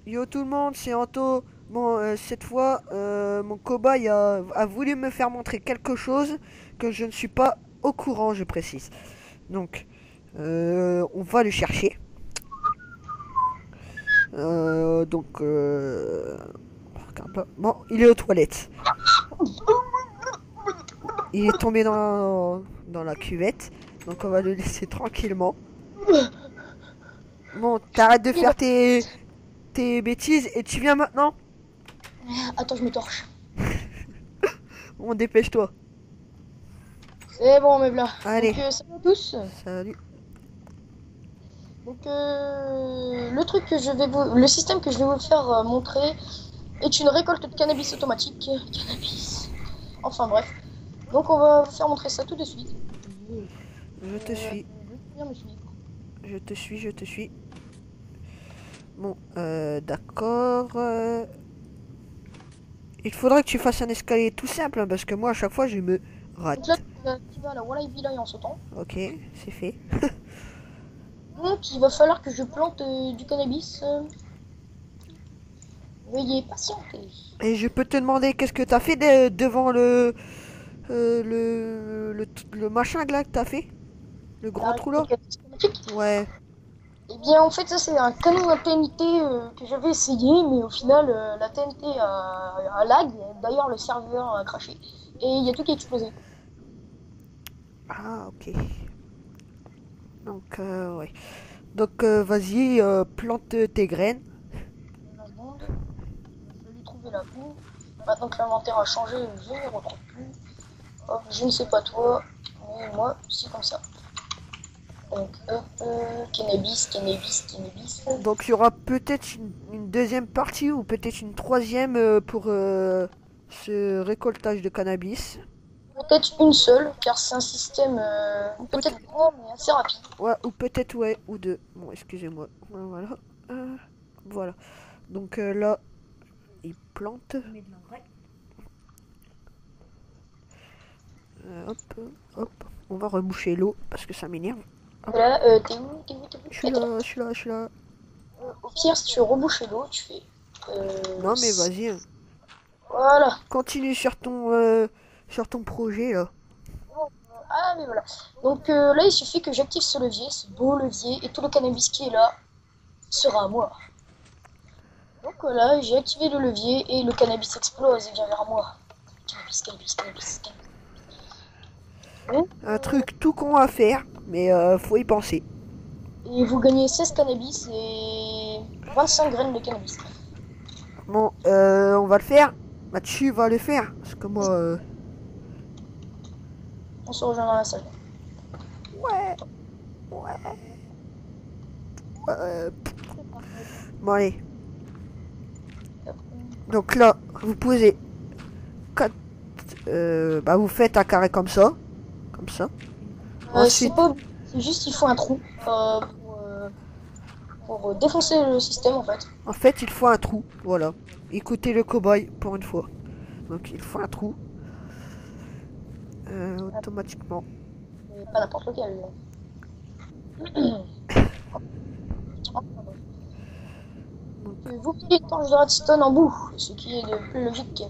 Yo tout le monde, c'est Anto. Bon, cette fois, mon cobaye a voulu me faire montrer quelque chose que je ne suis pas au courant, je précise. Donc, on va le chercher. Donc, regarde là. Bon, il est aux toilettes. Il est tombé dans la cuvette. Donc, on va le laisser tranquillement. Bon, t'arrêtes de faire tes bêtises et tu viens maintenant. Attends, je me torche. On dépêche-toi. C'est bon, mes blas. Allez, Salut à tous. salut. Le système que je vais vous faire montrer est une récolte de cannabis automatique. Cannabis. Enfin bref. Donc on va vous faire montrer ça tout de suite. Je te suis. Je vais bien me suivre. Je te suis, je te suis. Bon, d'accord. Il faudra que tu fasses un escalier tout simple, hein, parce que moi, à chaque fois, je me Donc là, rate. tu vas à la Wallahi Village en sautant. Ok, c'est fait. Donc il va falloir que je plante du cannabis. Veuillez patienter. Et je peux te demander qu'est-ce que t'as fait devant le machin là que t'as fait? Le grand La trou récolte là? de cannabis automatique. Ouais. Eh bien, en fait, ça, c'est un canon à TNT que j'avais essayé, mais au final, la TNT a lag. D'ailleurs, le serveur a craché. Et il y a tout qui a explosé. Ah, ok. Donc, ouais. Donc, vas-y, plante tes graines. Une seconde. Je vais lui trouver la boue. Maintenant que l'inventaire a changé, je ne les retrouve plus. Hop, je ne sais pas toi, mais moi, c'est comme ça. Donc, hop, cannabis, cannabis, cannabis. Donc, il y aura peut-être une deuxième partie ou peut-être une troisième pour ce récoltage de cannabis. Peut-être une seule, car c'est un système peut-être grand, mais assez rapide. Ouais, ou peut-être, ouais, ou deux. Bon, excusez-moi. Voilà. Euh, voilà. Donc là, il plante. Hop, hop. On va reboucher l'eau parce que ça m'énerve. Hop. Là, t'es où, t'es où, t'es où? Je suis là, je suis là, je suis là. Au pire, si tu veux reboucher l'eau, tu fais. Non, mais vas-y, hein. Voilà. Continue sur ton projet là. Ah, mais voilà. Donc là, il suffit que j'active ce levier, ce beau levier, et tout le cannabis qui est là sera à moi. Donc voilà, j'ai activé le levier et le cannabis explose et vient vers moi. Cannabis, cannabis, cannabis, cannabis. Donc, Un truc tout con à faire, mais faut y penser. et vous gagnez 16 cannabis et 25 graines de cannabis. Bon, on va le faire. Bah, tu vas le faire. Parce que moi, On se rejoint dans la salle. ouais, ouais, ouais. Bon, allez. Donc là, vous posez quatre. Bah, vous faites un carré comme ça. Comme ça. C'est Ensuite, pas... C'est juste il faut un trou pour défoncer le système en fait. en fait, il faut un trou. Voilà. Écoutez le cobaye pour une fois. Donc, il faut un trou. Automatiquement. Et pas n'importe lequel. Vous mettez une torche de redstone en bout, ce qui est le plus logique.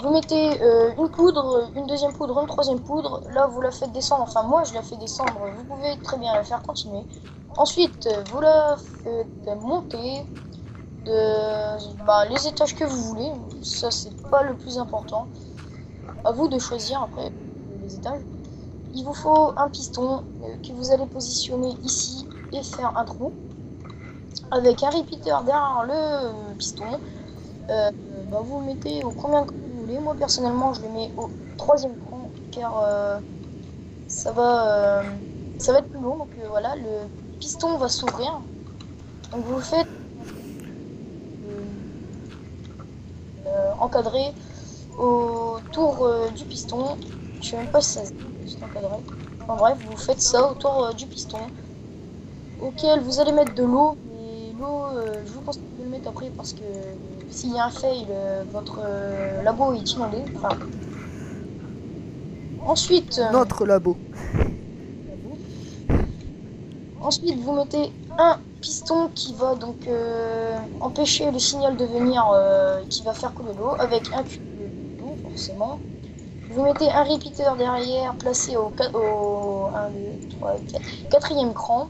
Vous mettez une poudre, une deuxième poudre, une troisième poudre. Là, vous la faites descendre. Enfin, moi, je la fais descendre. Vous pouvez très bien la faire continuer. Ensuite, vous la faites monter les étages que vous voulez. Ça, c'est pas le plus important. À vous de choisir après les étages. Il vous faut un piston que vous allez positionner ici et faire un trou avec un repeater derrière le piston. Vous le mettez au combien que vous voulez. Moi personnellement je le mets au troisième cran car ça va être plus long. Donc voilà, le piston va s'ouvrir. Donc vous faites encadré autour du piston. Je sais même pas si ça se dit, juste encadré. En bref, vous faites ça autour du piston auquel vous allez mettre de l'eau. Mais l'eau, je vous conseille de le mettre après parce que s'il y a un fail, votre labo est inondé. Enfin, ensuite, notre labo. ensuite, vous mettez un piston qui va donc empêcher le signal de venir, qui va faire couler l'eau avec un cube d'eau forcément. Vous mettez un repeater derrière placé au 1, 2, 3, 4, quatrième cran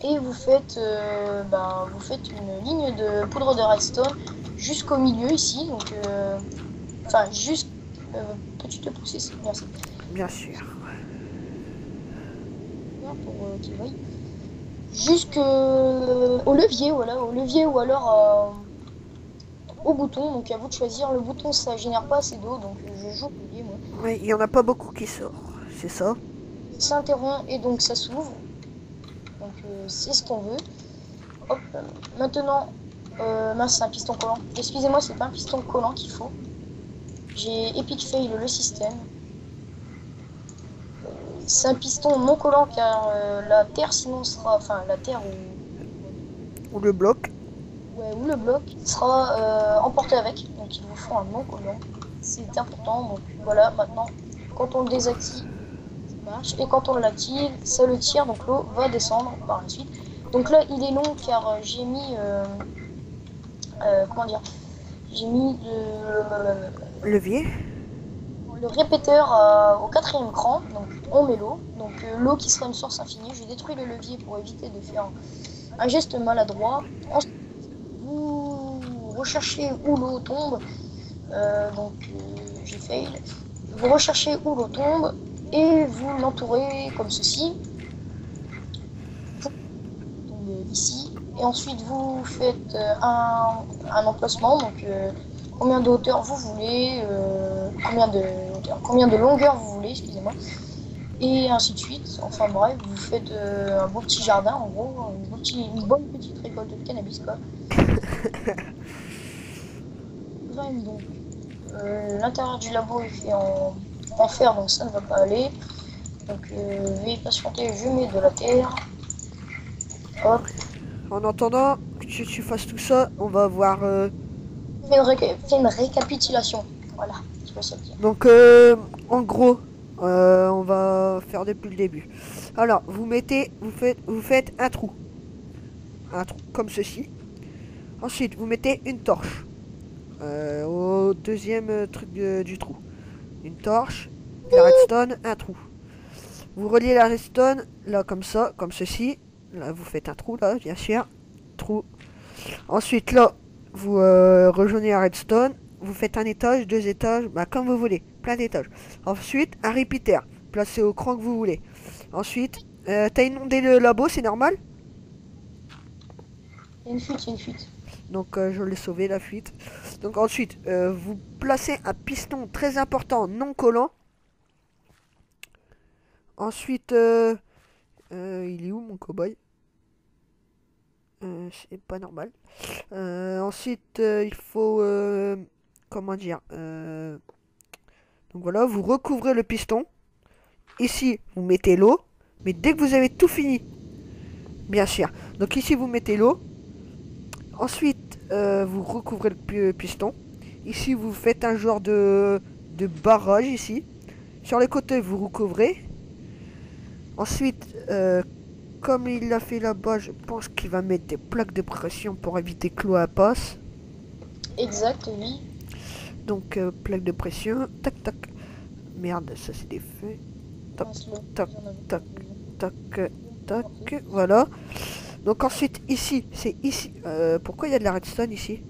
et vous faites une ligne de poudre de redstone jusqu'au milieu ici, donc enfin juste peux-tu te pousser, merci. Bien sûr. Pour qu'il voie. Jusqu'au levier, voilà, au levier ou alors au bouton, donc à vous de choisir. Le bouton ça génère pas assez d'eau, donc je joue au levier moi. Oui, il y en a pas beaucoup qui sort, c'est ça. Ça interrompt et donc ça s'ouvre, donc c'est ce qu'on veut. Hop, maintenant, mince, c'est un piston collant. Excusez-moi, c'est pas un piston collant qu'il faut. J'ai epic fail le système. C'est un piston non collant car la terre sinon sera, enfin la terre Ou le bloc. ou le bloc sera emporté avec, donc il vous faut un non collant. C'est important, donc voilà, maintenant quand on le désactive, ça marche, et quand on l'active, ça le tire, donc l'eau va descendre par la suite. Donc là il est long car j'ai mis, comment dire, j'ai mis Levier. le répéteur au quatrième cran, donc on met l'eau, donc l'eau qui sera une source infinie. Je détruis le levier pour éviter de faire un geste maladroit. Ensuite, vous recherchez où l'eau tombe, j'ai fail. Vous recherchez où l'eau tombe et vous l'entourez comme ceci. Donc, ici, et ensuite vous faites un emplacement, donc combien de hauteur vous voulez, combien de longueur vous voulez, excusez-moi, et ainsi de suite. Enfin bref, vous faites un beau petit jardin, en gros, une bonne petite récolte de cannabis, quoi. Donc, l'intérieur du labo est fait en fer, donc ça ne va pas aller. Donc, veuillez patienter, je mets de la terre. Hop. En attendant que tu fasses tout ça, on va voir. Fais une récapitulation. Voilà, je peux ça dire. Donc, en gros, on va faire depuis le début. Alors, vous faites un trou comme ceci. Ensuite, vous mettez une torche au deuxième truc du trou. Une torche, la redstone, un trou. Vous reliez la redstone là comme ça, comme ceci. Là, vous faites un trou là, bien sûr. Trou. Ensuite, là, vous rejoignez la redstone. Vous faites un étage, deux étages, bah, comme vous voulez, plein d'étages. Ensuite, un repeater, placé au cran que vous voulez. Ensuite, t'as inondé le labo, c'est normal. Il y a une fuite, il y a une fuite. Donc je l'ai sauvé la fuite. Donc ensuite, vous placez un piston très important non collant. Ensuite, il est où mon cobaye? C'est pas normal. Ensuite, il faut comment dire, donc voilà, vous recouvrez le piston. Ici, vous mettez l'eau. Mais dès que vous avez tout fini, bien sûr. Donc ici, vous mettez l'eau. Ensuite, vous recouvrez le piston. Ici, vous faites un genre de barrage ici. Sur les côtés, vous recouvrez. Ensuite, comme il l'a fait là-bas, je pense qu'il va mettre des plaques de pression pour éviter que l'eau passe. Exact, oui. Donc, plaque de pression. Tac, tac. Merde, ça c'est des feux. Tac, tac, tac, tac, tac. Voilà. Donc ensuite, ici, c'est ici. Pourquoi il y a de la redstone ici?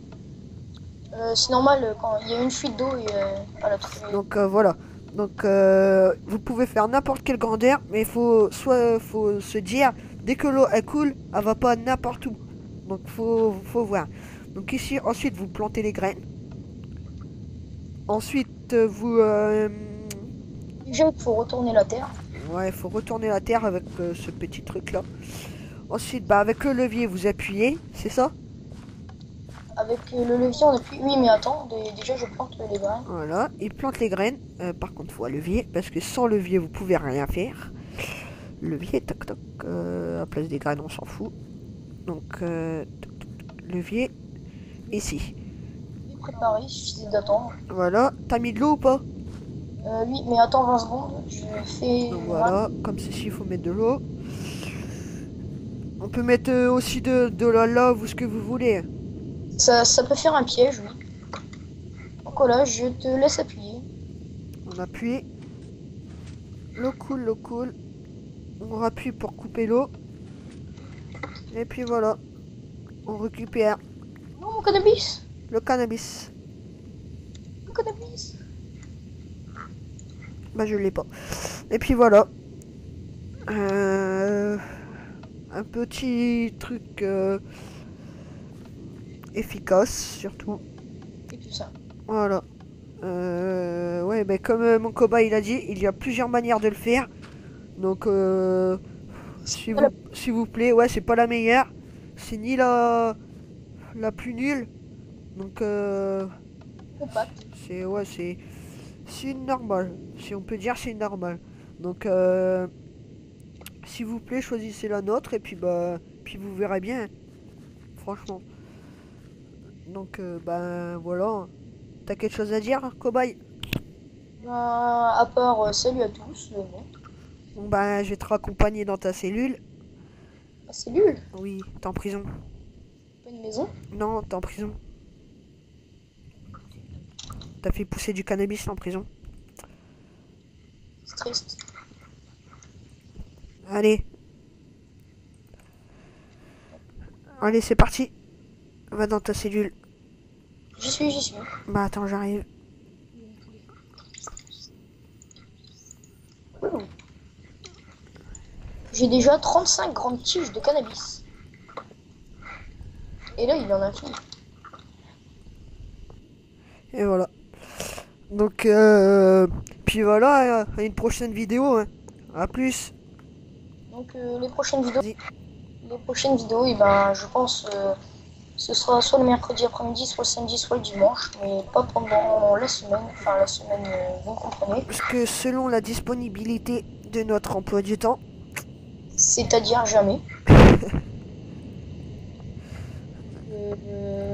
C'est normal quand il y a une fuite d'eau et à la Donc voilà. Donc vous pouvez faire n'importe quelle grandeur, mais faut se dire dès que l'eau elle coule, elle va pas n'importe où. Donc faut voir. Donc ici, ensuite vous plantez les graines. Ensuite vous déjà il faut retourner la terre. ouais, il faut retourner la terre avec ce petit truc là. Ensuite, bah avec le levier vous appuyez, c'est ça? Avec le levier on appuie. Oui mais attends, déjà je plante les graines. Voilà, il plante les graines. Par contre, il faut un levier, parce que sans levier, vous pouvez rien faire. Levier, toc toc, à place des graines, on s'en fout. Donc, toc, toc, levier, ici. Préparé, il suffisait d'attendre. Voilà, t'as mis de l'eau ou pas? Oui, mais attends 20 secondes, je fais... Donc voilà, comme ceci, il faut mettre de l'eau. Donc peut mettre aussi de la lave ou ce que vous voulez. Ça peut faire un piège, oui. Donc voilà, je te laisse appuyer. On appuie. L'eau coule, l'eau coule. On rappuie pour couper l'eau. Et puis voilà. On récupère Non, mon cannabis! le cannabis. Mon cannabis! Bah je l'ai pas. Et puis voilà. Un petit truc efficace surtout. Et tout ça. Voilà. Ouais, mais comme mon cobaye il a dit, il y a plusieurs manières de le faire. Donc, s'il vous plaît, ouais, c'est pas la meilleure. C'est ni la plus nulle. Donc, Compact. c'est normal. Si on peut dire, c'est normal. Donc, s'il vous plaît, choisissez la nôtre et puis vous verrez bien. Franchement. Donc, ben voilà. T'as quelque chose à dire, cobaye? À part salut à tous, non. Bon, ben, je vais te raccompagner dans ta cellule. La cellule, Oui, t'es en prison. pas une maison. Non, t'es en prison. T'as fait pousser du cannabis en prison. C'est triste. Allez. Allez, c'est parti. Va dans ta cellule. J'y suis. Bah, attends, j'arrive. J'ai déjà 35 grandes tiges de cannabis. Et là, il en a fini. Et voilà. Donc, puis voilà, à une prochaine vidéo. Hein. À plus. Donc les prochaines vidéos, Vas-y. et ben, je pense ce sera soit le mercredi après-midi, soit le samedi, soit le dimanche, mais pas pendant la semaine. Enfin, la semaine, vous comprenez. Parce que selon la disponibilité de notre emploi du temps, C'est-à-dire jamais.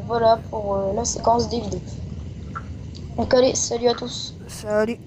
Voilà pour la séquence des vidéos. Donc allez, salut à tous. salut.